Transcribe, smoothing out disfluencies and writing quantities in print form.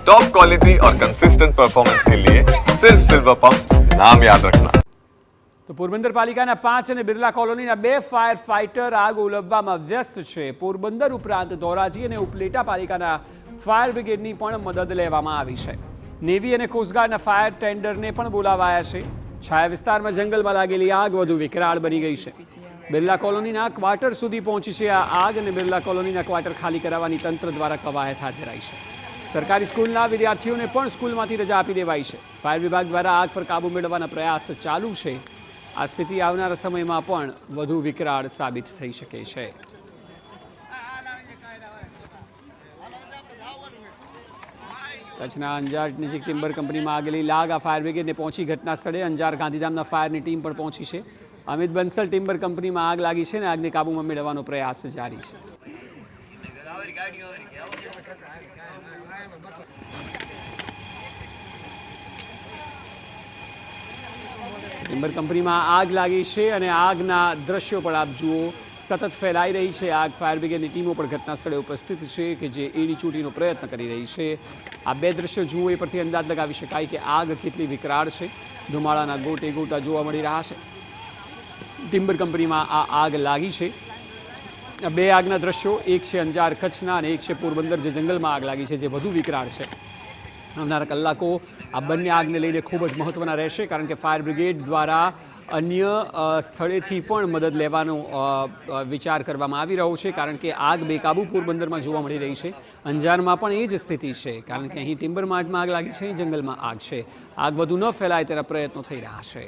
Top quality और consistent performance के लिए सिर्फ सिल्वर पंप नाम याद रखना। તો પોરબંદર પાલિકાના 5 અને બિરલા કોલોનીના 2 ફાયર ફાઇટર આગ ઓલવવામાં વ્યસ્ત છે। પોરબંદર ઉપરાંત ધોરાજી અને ઉપલેટા પાલિકાના ફાયર બ્રિગેડની પણ મદદ લેવામાં આવી છે। નેવી અને કોસ્ટગાર્ડના ફાયર ટેન્ડરને પણ બોલાવાયા છે। છાયા વિસ્તારમાં જંગલમાં લાગેલી આગ વધુ વિકરાળ બની ગઈ છે। બિરલા કોલોનીના ક્વાર્ટર સુધી પહોંચી છે આ આગ અને બિરલા કોલોનીના ક્વાર્ટર ખાલી કરાવવાની તંત્ર દ્વારા કવાયત હાથ ધરાઈ છે। સરકારી સ્કૂલના વિદ્યાર્થીઓને પણ સ્કૂલમાંથી રજા આપી દેવાઈ છે। ફાયર વિભાગ દ્વારા આગ પર કાબૂ મેળવવાના પ્રયાસ ચાલુ છે। આ સ્થિતિ આવનારા સમયમાં પણ વધુ વિકરાળ સાબિત થઈ શકે છે। કચ્છના અંજાર નજીક ટિમ્બર કંપનીમાં આગેલી લાગ આ ફાયર બ્રિગેડને પહોંચી ઘટના સ્થળે અંજાર ગાંધીધામના ફાયરની ટીમ પણ પહોંચી છે। અમિત બંસલ ટિમ્બર કંપનીમાં આગ લાગી છે અને આગને કાબૂમાં મેળવવાનો પ્રયાસ જારી છે। ટિમ્બર કંપનીમાં આગ લાગી છે અને આગના દ્રશ્યો પણ આપ જુઓ સતત ફેલાઈ રહી છે આગ। ફાયર બ્રિગેડની ટીમો પણ ઘટના સ્થળે ઉપસ્થિત છે કે જે એડી ચૂંટીનો પ્રયત્ન કરી રહી છે। આ બે દ્રશ્યો જુઓ એ પરથી અંદાજ લગાવી શકાય કે આગ કેટલી વિકરાળ છે। ધુમાડાના ગોટે ગોટા જોવા મળી રહ્યા છે। ટિમ્બર કંપનીમાં આ આગ લાગી છે। આ બે આગના દ્રશ્યો, એક છે અંજાર કચ્છના અને એક છે પોરબંદર જે જંગલમાં આગ લાગી છે જે વધુ વિકરાળ છે। આવનારા કલાકો આ બંને આગને લઈને ખૂબ જ મહત્ત્વના રહેશે કારણ કે ફાયર બ્રિગેડ દ્વારા અન્ય સ્થળેથી પણ મદદ લેવાનો વિચાર કરવામાં આવી રહ્યો છે કારણ કે આગ બેકાબૂ પોરબંદરમાં જોવા મળી રહી છે। અંજારમાં પણ એ જ સ્થિતિ છે કારણ કે અહીં ટિમ્બર માર્ટમાં આગ લાગી છે, અહીં જંગલમાં આગ છે। આગ વધુ ન ફેલાય તેના પ્રયત્નો થઈ રહ્યા છે।